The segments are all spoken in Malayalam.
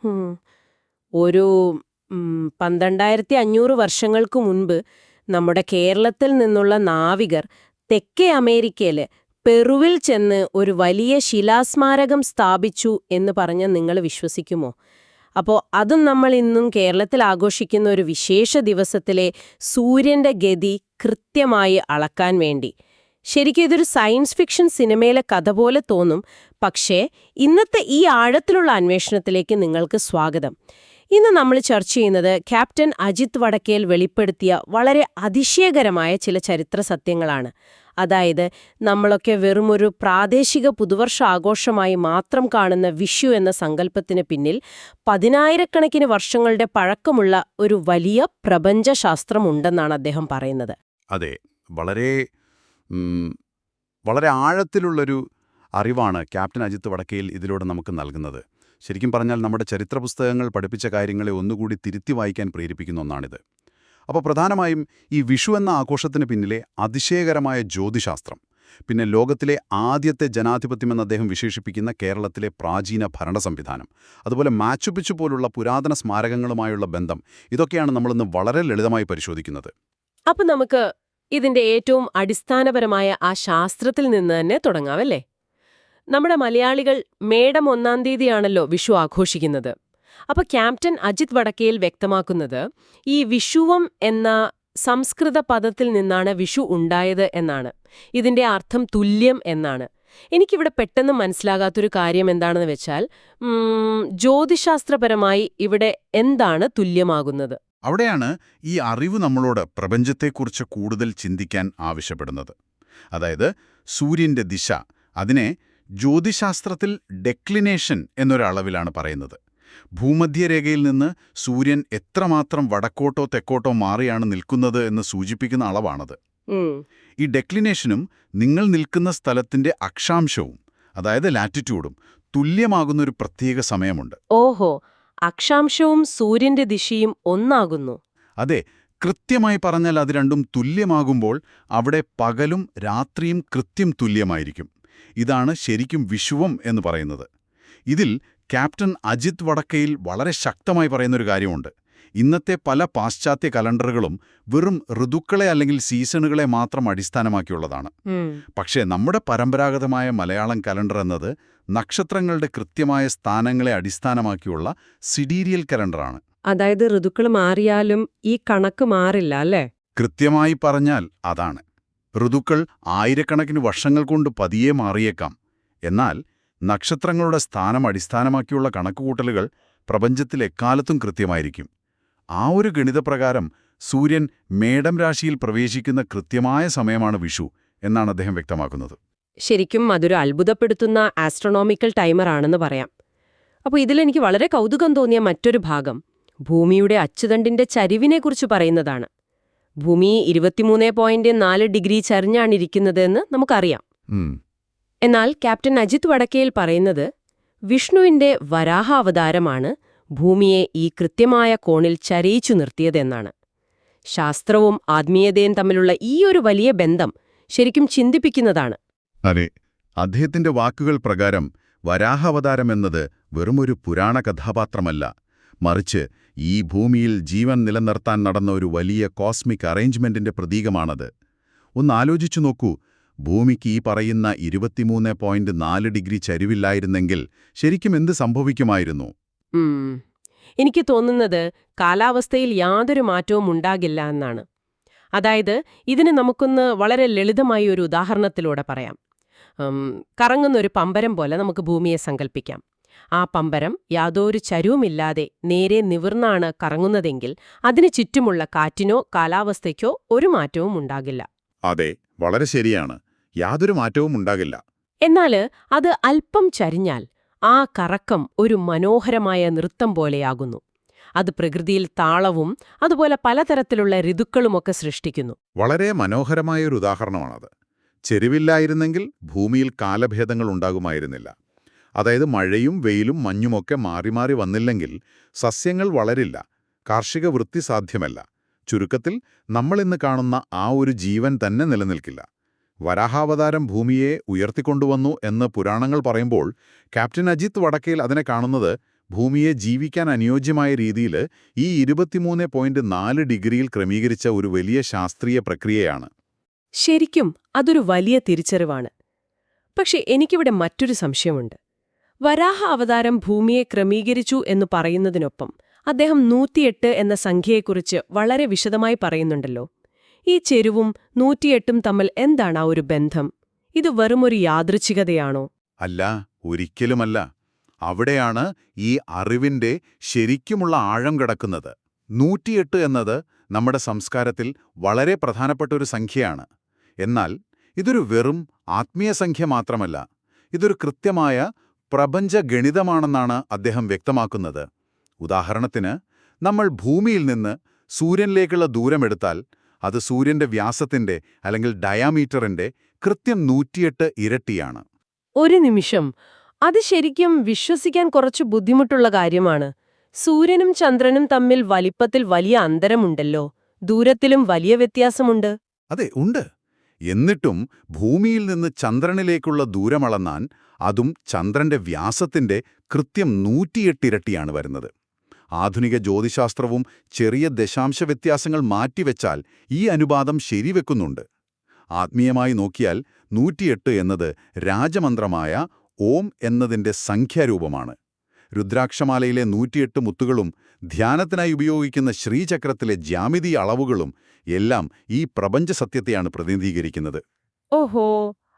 ഉം. ഒരു 12,500 വർഷങ്ങൾക്ക് മുൻപ് നമ്മുടെ കേരളത്തിൽ നിന്നുള്ള നാവികർ തെക്കേ അമേരിക്കയില് പെറുവിൽ ചെന്ന് ഒരു വലിയ ശിലാസ്മാരകം സ്ഥാപിച്ചു എന്ന് പറഞ്ഞാൽ നിങ്ങൾ വിശ്വസിക്കുമോ? അപ്പോൾ അതും നമ്മൾ ഇന്നും കേരളത്തിൽ ആഘോഷിക്കുന്ന ഒരു വിശേഷ ദിവസത്തിലെ സൂര്യന്റെ ഗതി കൃത്യമായി അളക്കാൻ വേണ്ടി. ശരിക്കും ഇതൊരു സയൻസ് ഫിക്ഷൻ സിനിമയിലെ കഥ പോലെ തോന്നും. പക്ഷേ ഇന്നത്തെ ഈ ആഴത്തിലുള്ള അന്വേഷണത്തിലേക്ക് നിങ്ങൾക്ക് സ്വാഗതം. ഇന്ന് നമ്മൾ ചർച്ച ചെയ്യുന്നത് ക്യാപ്റ്റൻ അജിത് വടക്കേൽ വെളിപ്പെടുത്തിയ വളരെ അതിശയകരമായ ചില ചരിത്ര സത്യങ്ങളാണ്. അതായത് നമ്മളൊക്കെ വെറുമൊരു പ്രാദേശിക പുതുവർഷ ആഘോഷമായി മാത്രം കാണുന്ന വിഷു എന്ന സങ്കല്പത്തിന് പിന്നിൽ പതിനായിരക്കണക്കിന് വർഷങ്ങളുടെ പഴക്കമുള്ള ഒരു വലിയ പ്രപഞ്ചശാസ്ത്രമുണ്ടെന്നാണ് അദ്ദേഹം പറയുന്നത്. അതെ, വളരെ വളരെ ആഴത്തിലുള്ളൊരു അറിവാണ് ക്യാപ്റ്റൻ അജിത് വടക്കേൽ ഇതിലൂടെ നമുക്ക് നൽകുന്നത്. ശരിക്കും പറഞ്ഞാൽ നമ്മുടെ ചരിത്ര പുസ്തകങ്ങൾ പഠിപ്പിച്ച കാര്യങ്ങളെ ഒന്നുകൂടി തിരുത്തി വായിക്കാൻ പ്രേരിപ്പിക്കുന്ന ഒന്നാണിത്. അപ്പോൾ പ്രധാനമായും ഈ വിഷു എന്ന ആഘോഷത്തിന് പിന്നിലെ അതിശയകരമായ ജ്യോതിശാസ്ത്രം, പിന്നെ ലോകത്തിലെ ആദ്യത്തെ ജനാധിപത്യമെന്ന് അദ്ദേഹം വിശേഷിപ്പിക്കുന്ന കേരളത്തിലെ പ്രാചീന ഭരണ സംവിധാനം, അതുപോലെ മാച്ചു പിച്ചു പോലുള്ള പുരാതന സ്മാരകങ്ങളുമായുള്ള ബന്ധം, ഇതൊക്കെയാണ് നമ്മളിന്ന് വളരെ ലളിതമായി പരിശോധിക്കുന്നത്. അപ്പം നമുക്ക് ഇതിന്റെ ഏറ്റവും അടിസ്ഥാനപരമായ ആ ശാസ്ത്രത്തിൽ നിന്ന് തന്നെ തുടങ്ങാമല്ലേ? നമ്മുടെ മലയാളികൾ മേടം 1-ാം തീയതിയാണല്ലോ വിഷു ആഘോഷിക്കുന്നത്. അപ്പൊ ക്യാപ്റ്റൻ അജിത് വടക്കേൽ വ്യക്തമാക്കുന്നത് ഈ വിഷുവം എന്ന സംസ്കൃത പദത്തിൽ നിന്നാണ് വിഷു ഉണ്ടായത് എന്നാണ്. ഇതിന്റെ അർത്ഥം തുല്യം എന്നാണ്. എനിക്കിവിടെ പെട്ടെന്ന് മനസ്സിലാകാത്തൊരു കാര്യം എന്താണെന്ന് വെച്ചാൽ, ജ്യോതിശാസ്ത്രപരമായി ഇവിടെ എന്താണ് തുല്യമാകുന്നത്? അവിടെയാണ് ഈ അറിവ് നമ്മളോട് പ്രപഞ്ചത്തെക്കുറിച്ച് കൂടുതൽ ചിന്തിക്കാൻ ആവശ്യപ്പെടുന്നത്. അതായത് സൂര്യന്റെ ദിശ, അതിനെ ജ്യോതിശാസ്ത്രത്തിൽ ഡെക്ലിനേഷൻ എന്നൊരളവിലാണ് പറയുന്നത്. ഭൂമധ്യരേഖയിൽ നിന്ന് സൂര്യൻ എത്രമാത്രം വടക്കോട്ടോ തെക്കോട്ടോ മാറിയാണ് നിൽക്കുന്നത് എന്ന് സൂചിപ്പിക്കുന്ന അളവാണത്. ഈ ഡെക്ലിനേഷനും നിങ്ങൾ നിൽക്കുന്ന സ്ഥലത്തിന്റെ അക്ഷാംശവും, അതായത് ലാറ്റിറ്റ്യൂഡും തുല്യമാകുന്നൊരു പ്രത്യേക സമയമുണ്ട്. ഓഹോ, അക്ഷാംശവും സൂര്യന്റെ ദിശയും ഒന്നാകുന്നു. അതെ, കൃത്യമായി പറഞ്ഞാൽ അത് രണ്ടും തുല്യമാകുമ്പോൾ അവിടെ പകലും രാത്രിയും കൃത്യം തുല്യമായിരിക്കും. ഇതാണ് ശരിക്കും വിഷുവം എന്ന് പറയുന്നത്. ഇതിൽ ക്യാപ്റ്റൻ അജിത് വടക്കയിൽ വളരെ ശക്തമായി പറയുന്നൊരു കാര്യമുണ്ട്. ഇന്നത്തെ പല പാശ്ചാത്യ കലണ്ടറുകളും വെറും ഋതുക്കളെ അല്ലെങ്കിൽ സീസണുകളെ മാത്രം അടിസ്ഥാനമാക്കിയുള്ളതാണ്. പക്ഷേ നമ്മുടെ പരമ്പരാഗതമായ മലയാളം കലണ്ടർ എന്നത് നക്ഷത്രങ്ങളുടെ കൃത്യമായ സ്ഥാനങ്ങളെ അടിസ്ഥാനമാക്കിയുള്ള സിഡീരിയൽ കലണ്ടറാണ്. അതായത് ഋതുക്കൾ മാറിയാലും ഈ കണക്ക് മാറില്ല അല്ലേ? കൃത്യമായി പറഞ്ഞാൽ അതാണ്. ഋതുക്കൾ ആയിരക്കണക്കിന് വർഷങ്ങൾ കൊണ്ട് പതിയെ മാറിയേക്കാം. എന്നാൽ നക്ഷത്രങ്ങളുടെ സ്ഥാനം അടിസ്ഥാനമാക്കിയുള്ള കണക്കുകൂട്ടലുകൾ പ്രപഞ്ചത്തിൽ എക്കാലത്തും കൃത്യമായിരിക്കും. ആ ഒരു ഗണിതപ്രകാരം സൂര്യൻ മേടം രാശിയിൽ പ്രവേശിക്കുന്ന കൃത്യമായ സമയമാണ് വിഷു എന്നാണ് അദ്ദേഹം വ്യക്തമാക്കുന്നത്. ശരിക്കും അതൊരു അത്ഭുതപ്പെടുത്തുന്ന ആസ്ട്രോണോമിക്കൽ ടൈമറാണെന്ന് പറയാം. അപ്പോൾ ഇതിലെനിക്ക് വളരെ കൗതുകം തോന്നിയ മറ്റൊരു ഭാഗം ഭൂമിയുടെ അച്ചുതണ്ടിന്റെ ചരിവിനെക്കുറിച്ച് പറയുന്നതാണ്. ഭൂമി 23.4 ഡിഗ്രി ചരിഞ്ഞാണിരിക്കുന്നതെന്ന് നമുക്കറിയാം. എന്നാൽ ക്യാപ്റ്റൻ അജിത് വടക്കേൽ പറയുന്നത് വിഷ്ണുവിന്റെ വരാഹ അവതാരമാണ് ഭൂമിയെ ഈ കൃത്യമായ കോണിൽ ചരിയിച്ചു നിർത്തിയതെന്നാണ്. ശാസ്ത്രവും ആത്മീയതയും തമ്മിലുള്ള ഈ ഒരു വലിയ ബന്ധം ശരിക്കും ചിന്തിപ്പിക്കുന്നതാണ്. അതെ, അദ്ദേഹത്തിന്റെ വാക്കുകൾ പ്രകാരം വരാഹാവതാരം എന്നത് വെറുമൊരു പുരാണ കഥാപാത്രമല്ല, മറിച്ച് ഈ ഭൂമിയിൽ ജീവൻ നിലനിർത്താൻ നടന്ന ഒരു വലിയ കോസ്മിക് അറേഞ്ച്മെന്റിന്റെ പ്രതീകമാണത്. ഒന്നാലോചിച്ചു നോക്കൂ, ഭൂമിക്ക് ഈ പറയുന്ന 23.4 ഡിഗ്രി ചരിവില്ലായിരുന്നെങ്കിൽ ശരിക്കും എന്ത് സംഭവിക്കുമായിരുന്നു? എനിക്ക് തോന്നുന്നത് കാലാവസ്ഥയിൽ യാതൊരു മാറ്റവും ഉണ്ടാകില്ല എന്നാണ്. അതായത് ഇതിന് നമുക്കൊന്ന് വളരെ ലളിതമായ ഒരു ഉദാഹരണത്തിലൂടെ പറയാം. കറങ്ങുന്നൊരു പമ്പരം പോലെ നമുക്ക് ഭൂമിയെ സങ്കല്പിക്കാം. ആ പമ്പരം യാതൊരു ചരിവുമില്ലാതെ നേരെ നിവർന്നാണ് കറങ്ങുന്നതെങ്കിൽ അതിന് ചുറ്റുമുള്ള കാറ്റിനോ കാലാവസ്ഥയ്ക്കോ ഒരു മാറ്റവും ഉണ്ടാകില്ല. അതെ, വളരെ ശരിയാണ്. യാതൊരു മാറ്റവും ഉണ്ടാകില്ല. എന്നാൽ അത് അല്പം ചരിഞ്ഞാൽ ആ കറക്കം ഒരു മനോഹരമായ നൃത്തം പോലെയാകുന്നു. അത് പ്രകൃതിയിൽ താളവും അതുപോലെ പലതരത്തിലുള്ള ഋതുക്കളുമൊക്കെ സൃഷ്ടിക്കുന്നു. വളരെ മനോഹരമായൊരു ഉദാഹരണമാണത്. ചെരിവില്ലായിരുന്നെങ്കിൽ ഭൂമിയിൽ കാലഭേദങ്ങൾ ഉണ്ടാകുമായിരുന്നില്ല. അതായത് മഴയും വെയിലും മഞ്ഞുമൊക്കെ മാറി മാറി വന്നില്ലെങ്കിൽ സസ്യങ്ങൾ വളരില്ല, കാർഷിക വൃത്തി സാധ്യമല്ല. ചുരുക്കത്തിൽ നമ്മളിന്ന് കാണുന്ന ആ ഒരു ജീവൻ തന്നെ നിലനിൽക്കില്ല. വരാഹാവതാരം ഭൂമിയെ ഉയർത്തിക്കൊണ്ടുവന്നു എന്ന് പുരാണങ്ങൾ പറയുമ്പോൾ ക്യാപ്റ്റൻ അജിത് വടക്കേൽ അതിനെ കാണുന്നത് ഭൂമിയെ ജീവിക്കാൻ അനുയോജ്യമായ രീതിയിൽ ഈ 23.4 ഡിഗ്രിയിൽ ക്രമീകരിച്ച ഒരു വലിയ ശാസ്ത്രീയ പ്രക്രിയയാണ്. ശരിക്കും അതൊരു വലിയ തിരിച്ചറിവാണ്. പക്ഷെ എനിക്കിവിടെ മറ്റൊരു സംശയമുണ്ട്. വരാഹ അവതാരം ഭൂമിയെ ക്രമീകരിച്ചു എന്ന് പറയുന്നതിനൊപ്പം അദ്ദേഹം 108 എന്ന സംഖ്യയെക്കുറിച്ച് വളരെ വിശദമായി പറയുന്നുണ്ടല്ലോ. ഈ ചെരുവും 108ഉം തമ്മിൽ എന്താണ് ആ ഒരു ബന്ധം? ഇത് വെറുമൊരു യാദൃച്ഛികതയാണോ? അല്ല, ഒരിക്കലുമല്ല. അവിടെയാണ് ഈ അറിവിന്റെ ശരിക്കുമുള്ള ആഴം കിടക്കുന്നത്. 108 എന്നത് നമ്മുടെ സംസ്കാരത്തിൽ വളരെ പ്രധാനപ്പെട്ട ഒരു സംഖ്യയാണ്. എന്നാൽ ഇതൊരു വെറും ആത്മീയ സംഖ്യ മാത്രമല്ല, ഇതൊരു കൃത്യമായ പ്രപഞ്ച ഗണിതമാണെന്നാണ് അദ്ദേഹം വ്യക്തമാക്കുന്നത്. ഉദാഹരണത്തിന്, നമ്മൾ ഭൂമിയിൽ നിന്ന് സൂര്യനിലേക്കുള്ള ദൂരമെടുത്താൽ അത് സൂര്യന്റെ വ്യാസത്തിന്റെ അല്ലെങ്കിൽ ഡയാമീറ്ററിന്റെ കൃത്യം 108 ഇരട്ടിയാണ്. ഒരു നിമിഷം, അത് ശരിക്കും വിശ്വസിക്കാൻ കുറച്ച് ബുദ്ധിമുട്ടുള്ള കാര്യമാണ്. സൂര്യനും ചന്ദ്രനും തമ്മിൽ വലിപ്പത്തിൽ വലിയ അന്തരമുണ്ടല്ലോ, ദൂരത്തിലും വലിയ വ്യത്യാസമുണ്ട്. അതെ, ഉണ്ട്. എന്നിട്ടും ഭൂമിയിൽ നിന്ന് ചന്ദ്രനിലേക്കുള്ള ദൂരമളന്നാൽ അതും ചന്ദ്രന്റെ വ്യാസത്തിന്റെ കൃത്യം 108 ഇരട്ടിയാണ് വരുന്നത്. ആധുനിക ജ്യോതിശാസ്ത്രവും ചെറിയ ദശാംശ വ്യത്യാസങ്ങൾ മാറ്റിവെച്ചാൽ ഈ അനുപാതം ശരിവെക്കുന്നുണ്ട്. ആത്മീയമായി നോക്കിയാൽ 108 എന്നത് രാജമന്ത്രമായ ഓം എന്നതിന്റെ സംഖ്യാരൂപമാണ്. രുദ്രാക്ഷമാലയിലെ 108 മുത്തുകളും ധ്യാനത്തിനായി ഉപയോഗിക്കുന്ന ശ്രീചക്രത്തിലെ ജ്യാമിതീയ അളവുകളും എല്ലാം ഈ പ്രപഞ്ച സത്യത്തെയാണ് പ്രതിനിധീകരിക്കുന്നത്. ഓഹോ,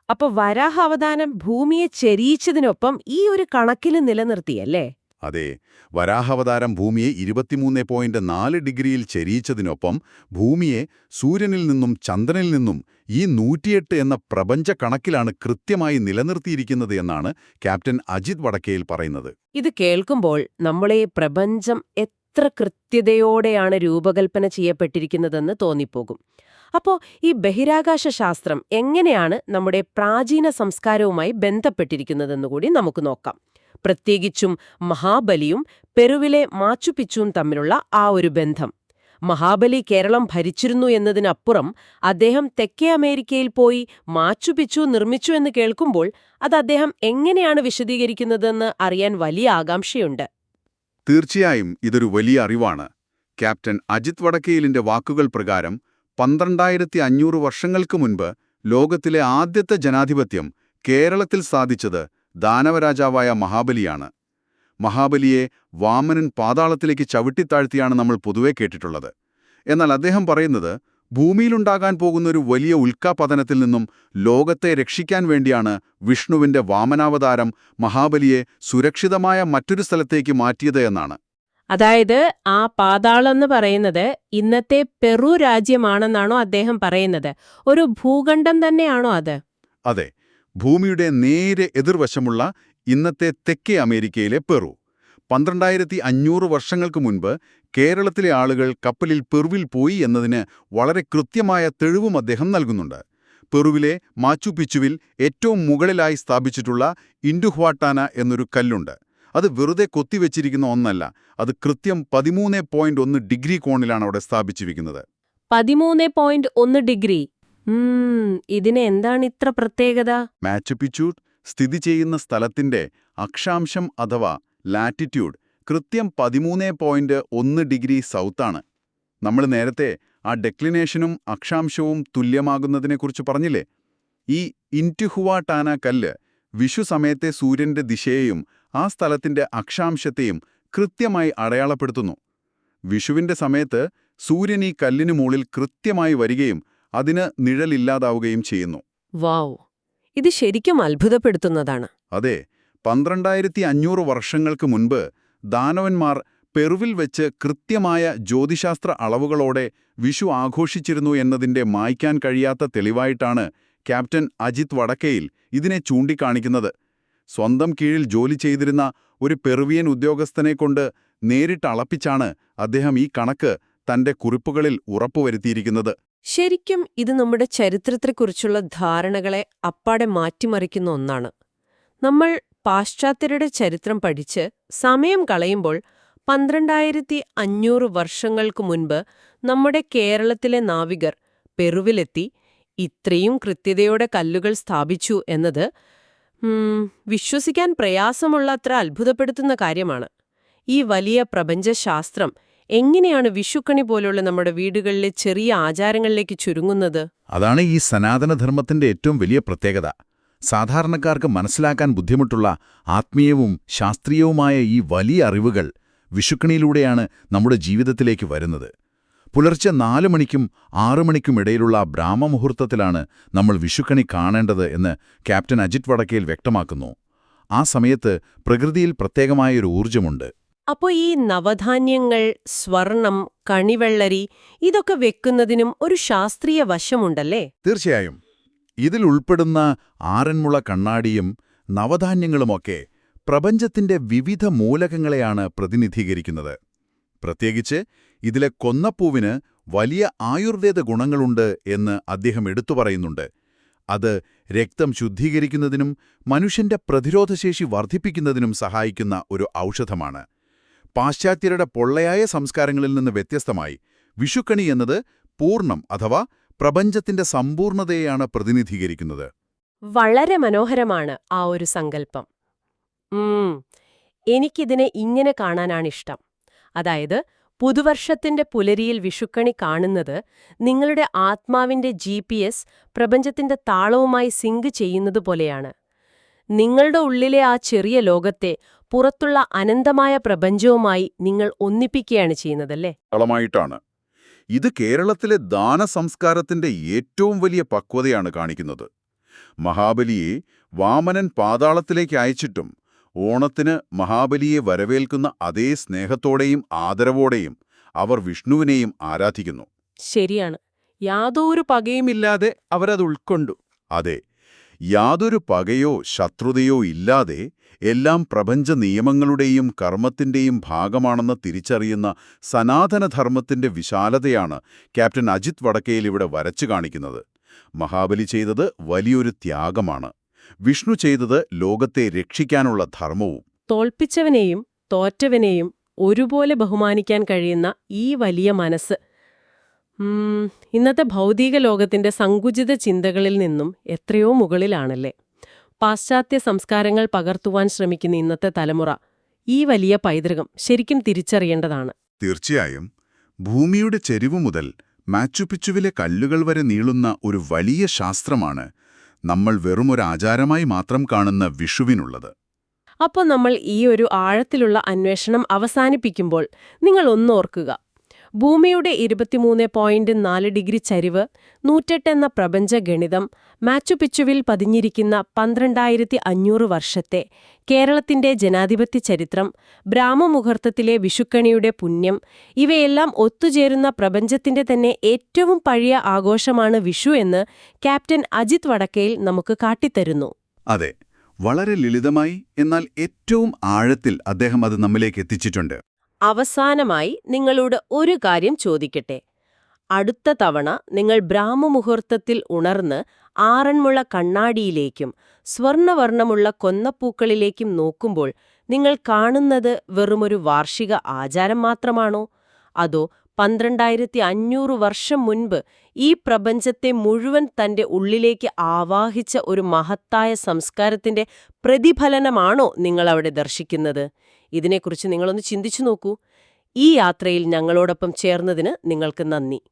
അപ്പൊ വരാഹ അവതാരം ഭൂമിയെ ചെരിയിച്ചതിനൊപ്പം ഈ ഒരു കണക്കിൽ നിലനിർത്തിയല്ലേ? അതെ, വരാഹാവതാരം ഭൂമിയെ 23.4 ഡിഗ്രിയിൽ ചെരിയിച്ചതിനൊപ്പം ഭൂമിയെ സൂര്യനിൽ നിന്നും ചന്ദ്രനിൽ നിന്നും ഈ 108 എന്ന പ്രപഞ്ച കണക്കിലാണ് കൃത്യമായി നിലനിർത്തിയിരിക്കുന്നത് എന്നാണ് ക്യാപ്റ്റൻ അജിത് വടക്കേയിൽ പറയുന്നത്. ഇത് കേൾക്കുമ്പോൾ നമ്മളെ പ്രപഞ്ചം എത്ര കൃത്യതയോടെയാണ് രൂപകൽപ്പന ചെയ്യപ്പെട്ടിരിക്കുന്നതെന്ന് തോന്നിപ്പോകും. അപ്പോ ഈ ബഹിരാകാശ ശാസ്ത്രം എങ്ങനെയാണ് നമ്മുടെ പ്രാചീന സംസ്കാരവുമായി ബന്ധപ്പെട്ടിരിക്കുന്നതെന്നുകൂടി നമുക്ക് നോക്കാം. പ്രത്യേകിച്ചും മഹാബലിയും പെറുവിലെ മാച്ചുപിച്ചുവും തമ്മിലുള്ള ആ ഒരു ബന്ധം. മഹാബലി കേരളം ഭരിച്ചിരുന്നു എന്നതിനപ്പുറം അദ്ദേഹം തെക്കേ അമേരിക്കയിൽ പോയി മാച്ചുപിച്ചു നിർമ്മിച്ചു എന്ന് കേൾക്കുമ്പോൾ അത് അദ്ദേഹം എങ്ങനെയാണ് വിശദീകരിക്കുന്നതെന്ന് അറിയാൻ വലിയ ആകാംക്ഷയുണ്ട്. തീർച്ചയായും ഇതൊരു വലിയ അറിവാണ്. ക്യാപ്റ്റൻ അജിത് വടക്കേലിന്റെ വാക്കുകൾ പ്രകാരം 12,500 വർഷങ്ങൾക്ക് മുൻപ് ലോകത്തിലെ ആദ്യത്തെ ജനാധിപത്യം കേരളത്തിൽ സാധിച്ചത് ദാനവരാജാവായ മഹാബലിയാണ്. മഹാബലിയെ വാമനൻ പാതാളത്തിലേക്ക് ചവിട്ടിത്താഴ്ത്തിയാണ് നമ്മൾ പൊതുവെ കേട്ടിട്ടുള്ളത്. എന്നാൽ അദ്ദേഹം പറയുന്നത് ഭൂമിയിലുണ്ടാകാൻ പോകുന്ന ഒരു വലിയ ഉൽക്കാപതനത്തിൽ നിന്നും ലോകത്തെ രക്ഷിക്കാൻ വേണ്ടിയാണ് വിഷ്ണുവിന്റെ വാമനാവതാരം മഹാബലിയെ സുരക്ഷിതമായ മറ്റൊരു സ്ഥലത്തേക്ക് മാറ്റിയത് എന്നാണ്. അതായത് ആ പാതാളെന്ന് പറയുന്നത് ഇന്നത്തെ പെറു രാജ്യമാണെന്നാണോ അദ്ദേഹം പറയുന്നത്? ഒരു ഭൂഖണ്ഡം തന്നെയാണോ അത്? അതെ, ഭൂമിയുടെ നേരെ എതിർവശമുള്ള ഇന്നത്തെ തെക്കേ അമേരിക്കയിലെ പെറു. 12,500 വർഷങ്ങൾക്ക് മുൻപ് കേരളത്തിലെ ആളുകൾ കപ്പലിൽ പെറുവിൽ പോയി എന്നതിന് വളരെ കൃത്യമായ തെളിവും അദ്ദേഹം നൽകുന്നുണ്ട്. പെറുവിലെ മാച്ചുപിച്ചുവിൽ ഏറ്റവും മുകളിലായി സ്ഥാപിച്ചിട്ടുള്ള ഇൻഡുഹ്വാട്ടാന എന്നൊരു കല്ലുണ്ട്. അത് വെറുതെ കൊത്തിവെച്ചിരിക്കുന്ന ഒന്നല്ല, അത് കൃത്യം 13.1 ഡിഗ്രി കോണിലാണ് അവിടെ സ്ഥാപിച്ചിരിക്കുന്നത്. 13.1 ഡിഗ്രി. ഇതിന് എന്താണ് ഇത്ര പ്രത്യേകത? മാച്ചുപിച്ചു സ്ഥിതി ചെയ്യുന്ന സ്ഥലത്തിന്റെ അക്ഷാംശം അഥവാ ലാറ്റിറ്റ്യൂഡ് കൃത്യം 13.1 ഡിഗ്രി സൗത്താണ്. നമ്മൾ നേരത്തെ ആ ഡെക്ലിനേഷനും അക്ഷാംശവും തുല്യമാകുന്നതിനെക്കുറിച്ച് പറഞ്ഞില്ലേ? ഈ ഇൻറ്റുഹുവാട്ടാന കല്ല് വിഷു സമയത്തെ സൂര്യന്റെ ദിശയെയും ആ സ്ഥലത്തിന്റെ അക്ഷാംശത്തെയും കൃത്യമായി അടയാളപ്പെടുത്തുന്നു. വിഷുവിന്റെ സമയത്ത് സൂര്യൻ ഈ കല്ലിനു മുകളിൽ കൃത്യമായി വരികയും അതിന് നിഴലില്ലാതാവുകയും ചെയ്യുന്നു. വൗ, ഇത് ശരിക്കും അത്ഭുതപ്പെടുത്തുന്നതാണ്. അതെ, 12,500 വർഷങ്ങൾക്ക് മുൻപ് ദാനവന്മാർ പെറുവിൽ വെച്ച് കൃത്യമായ ജ്യോതിശാസ്ത്ര അളവുകളോടെ വിഷു ആഘോഷിച്ചിരുന്നു എന്നതിന്റെ മായ്ക്കാൻ കഴിയാത്ത തെളിവായിട്ടാണ് ക്യാപ്റ്റൻ അജിത് വടക്കേയിൽ ഇതിനെ ചൂണ്ടിക്കാണിക്കുന്നത്. സ്വന്തം കീഴിൽ ജോലി ചെയ്തിരുന്ന ഒരു പെറുവിയൻ ഉദ്യോഗസ്ഥനെക്കൊണ്ട് നേരിട്ട് അളപ്പിച്ചാണ് അദ്ദേഹം ഈ കണക്ക് തന്റെ കുറിപ്പുകളിൽ ഉറപ്പുവരുത്തിയിരിക്കുന്നത്. ശരിക്കും ഇത് നമ്മുടെ ചരിത്രത്തെക്കുറിച്ചുള്ള ധാരണകളെ അപ്പാടെ മാറ്റിമറിക്കുന്ന ഒന്നാണ്. നമ്മൾ പാശ്ചാത്യരുടെ ചരിത്രം പഠിച്ച് സമയം കളയുമ്പോൾ 12,500 വർഷങ്ങൾക്ക് മുൻപ് നമ്മുടെ കേരളത്തിലെ നാവികർ പെറുവിലെത്തി ഇത്രയും കൃത്യതയോടെ കല്ലുകൾ സ്ഥാപിച്ചു എന്നത് വിശ്വസിക്കാൻ പ്രയാസമുള്ള അത്ര അത്ഭുതപ്പെടുത്തുന്ന കാര്യമാണ്. ഈ വലിയ പ്രപഞ്ചശാസ്ത്രം എങ്ങനെയാണ് വിഷുക്കണി പോലുള്ള നമ്മുടെ വീടുകളിലെ ചെറിയ ആചാരങ്ങളിലേക്ക് ചുരുങ്ങുന്നത്? അതാണ് ഈ സനാതനധർമ്മത്തിന്റെ ഏറ്റവും വലിയ പ്രത്യേകത. സാധാരണക്കാർക്ക് മനസ്സിലാക്കാൻ ബുദ്ധിമുട്ടുള്ള ആത്മീയവും ശാസ്ത്രീയവുമായ ഈ വലിയ അറിവുകൾ വിഷുക്കണിയിലൂടെയാണ് നമ്മുടെ ജീവിതത്തിലേക്ക് വരുന്നത്. പുലർച്ചെ 4 മണിക്കും 6 മണിക്കും ഇടയിലുള്ള ബ്രാഹ്മമുഹൂർത്തത്തിലാണ് നമ്മൾ വിഷുക്കണി കാണേണ്ടത് എന്ന് ക്യാപ്റ്റൻ അജിത് വടക്കേൽ വ്യക്തമാക്കുന്നു. ആ സമയത്ത് പ്രകൃതിയിൽ പ്രത്യേകമായൊരു ഊർജ്ജമുണ്ട്. അപ്പോൾ ഈ നവധാന്യങ്ങൾ, സ്വർണം, കണിവെള്ളരി ഇതൊക്കെ വെക്കുന്നതിനും ഒരു ശാസ്ത്രീയ വശമുണ്ടല്ലേ? തീർച്ചയായും. ഇതിൽ ഉൾപ്പെടുന്ന ആറന്മുള കണ്ണാടിയും നവധാന്യങ്ങളുമൊക്കെ പ്രപഞ്ചത്തിന്റെ വിവിധ മൂലകങ്ങളെയാണ് പ്രതിനിധീകരിക്കുന്നത്. പ്രത്യേകിച്ച് ഇതിലെ കൊന്നപ്പൂവിന് വലിയ ആയുർവേദ ഗുണങ്ങളുണ്ട് എന്ന് അദ്ദേഹം എടുത്തു പറയുന്നുണ്ട്. അത് രക്തം ശുദ്ധീകരിക്കുന്നതിനും മനുഷ്യന്റെ പ്രതിരോധശേഷി വർദ്ധിപ്പിക്കുന്നതിനും സഹായിക്കുന്ന ഒരു ഔഷധമാണ്. പാശ്ചാത്യരുടെ പൊള്ളയായ സംസ്കാരങ്ങളിൽ നിന്ന് വ്യത്യസ്തമായി വിഷുക്കണി എന്നത് പൂർണ്ണം അഥവാ പ്രപഞ്ചത്തിന്റെ സമ്പൂർണതയെയാണ് പ്രതിനിധീകരിക്കുന്നത്. വളരെ മനോഹരമാണ് ആ ഒരു സങ്കല്പം. എനിക്കിതിനെ ഇങ്ങനെ കാണാനാണിഷ്ടം. അതായത്, പുതുവർഷത്തിന്റെ പുലരിയിൽ വിഷുക്കണി കാണുന്നത് നിങ്ങളുടെ ആത്മാവിന്റെ GPS പ്രപഞ്ചത്തിന്റെ താളവുമായി സിങ്ക് ചെയ്യുന്നതുപോലെയാണ്. നിങ്ങളുടെ ഉള്ളിലെ ആ ചെറിയ ലോകത്തെ പുറത്തുള്ള അനന്തമായ പ്രപഞ്ചവുമായി നിങ്ങൾ ഒന്നിപ്പിക്കുകയാണ് ചെയ്യുന്നതല്ലേ? ാണ് ഇത് കേരളത്തിലെ ദാനസംസ്കാരത്തിന്റെ ഏറ്റവും വലിയ പക്വതയാണ് കാണിക്കുന്നത്. മഹാബലിയെ വാമനൻ പാതാളത്തിലേക്ക് അയച്ചിട്ടും ഓണത്തിന് മഹാബലിയെ വരവേൽക്കുന്ന അതേ സ്നേഹത്തോടെയും ആദരവോടെയും അവർ വിഷ്ണുവിനെയും ആരാധിക്കുന്നു. ശരിയാണ്. യാതൊരു പകയുമില്ലാതെ അവരത് ഉൾക്കൊണ്ടു. അതെ, യാതൊരു പകയോ ശത്രുതയോ ഇല്ലാതെ എല്ലാം പ്രപഞ്ച നിയമങ്ങളുടെയും കർമ്മത്തിന്റെയും ഭാഗമാണെന്ന് തിരിച്ചറിയുന്ന സനാതനധർമ്മത്തിന്റെ വിശാലതയാണ് ക്യാപ്റ്റൻ അജിത് വടക്കേൽ ഇവിടെ വരച്ചു കാണിക്കുന്നത്. മഹാബലി ചെയ്തത് വലിയൊരു ത്യാഗമാണ്. വിഷ്ണു ചെയ്തത് ലോകത്തെ രക്ഷിക്കാനുള്ള ധർമ്മവും. തോൽപ്പിച്ചവനെയും തോറ്റവനെയും ഒരുപോലെ ബഹുമാനിക്കാൻ കഴിയുന്ന ഈ വലിയ മനസ്സ് ഇന്നത്തെ ഭൗതിക ലോകത്തിന്റെ സങ്കുചിത ചിന്തകളിൽ നിന്നും എത്രയോ മുകളിലാണല്ലേ? പാശ്ചാത്യ സംസ്കാരങ്ങൾ പകർത്തുവാൻ ശ്രമിക്കുന്ന ഇന്നത്തെ തലമുറ ഈ വലിയ പൈതൃകം ശരിക്കും തിരിച്ചറിയേണ്ടതാണ്. തീർച്ചയായും. ഭൂമിയുടെ ചെരിവു മുതൽ മാച്ചുപിച്ചുവിലെ കല്ലുകൾ വരെ നീളുന്ന ഒരു വലിയ ശാസ്ത്രമാണ് നമ്മൾ വെറുമൊരു ആചാരമായി മാത്രം കാണുന്ന വിഷുവിനുള്ളത്. അപ്പോൾ നമ്മൾ ഈ ഒരു ആഴത്തിലുള്ള അന്വേഷണം അവസാനിപ്പിക്കുമ്പോൾ നിങ്ങൾ ഒന്നോർക്കുക. ഭൂമിയുടെ 23.4 ഡിഗ്രി ചരിവ്, 108 എന്ന പ്രപഞ്ച ഗണിതം, മാച്ചുപിച്ചുവിൽ പതിഞ്ഞിരിക്കുന്ന 12,500 വർഷത്തെ കേരളത്തിന്റെ ജനാധിപത്യ ചരിത്രം, ബ്രാഹ്മമുഹൂർത്തത്തിലെ വിഷുക്കണിയുടെ പുണ്യം, ഇവയെല്ലാം ഒത്തുചേരുന്ന പ്രപഞ്ചത്തിന്റെ തന്നെ ഏറ്റവും പഴയ ആഘോഷമാണ് വിഷു എന്ന് ക്യാപ്റ്റൻ അജിത് വടക്കേൽ നമുക്ക് കാട്ടിത്തരുന്നു. അതെ, വളരെ ലളിതമായി എന്നാൽ ഏറ്റവും ആഴത്തിൽ അദ്ദേഹം അത് നമ്മിലേക്ക് എത്തിച്ചിട്ടുണ്ട്. അവസാനമായി നിങ്ങളോട് ഒരു കാര്യം ചോദിക്കട്ടെ. അടുത്ത തവണ നിങ്ങൾ ബ്രാഹ്മമുഹൂർത്തത്തിൽ ഉണർന്ന് ആറന്മുള കണ്ണാടിയിലേക്കും സ്വർണവർണ്ണമുള്ള കൊന്നപ്പൂക്കളിലേക്കും നോക്കുമ്പോൾ നിങ്ങൾ കാണുന്നത് വെറുമൊരു വാർഷിക ആചാരം മാത്രമാണോ? അതോ 12,500 വർഷം മുൻപ് ഈ പ്രപഞ്ചത്തെ മുഴുവൻ തന്റെ ഉള്ളിലേക്ക് ആവാഹിച്ച ഒരു മഹത്തായ സംസ്കാരത്തിന്റെ പ്രതിഫലനമാണോ നിങ്ങളവിടെ ദർശിക്കുന്നത്? ഇതിനെക്കുറിച്ച് നിങ്ങളൊന്ന് ചിന്തിച്ചു നോക്കൂ. ഈ യാത്രയിൽ ഞങ്ങളോടൊപ്പം ചേർന്നതിന് നിങ്ങൾക്ക് നന്ദി.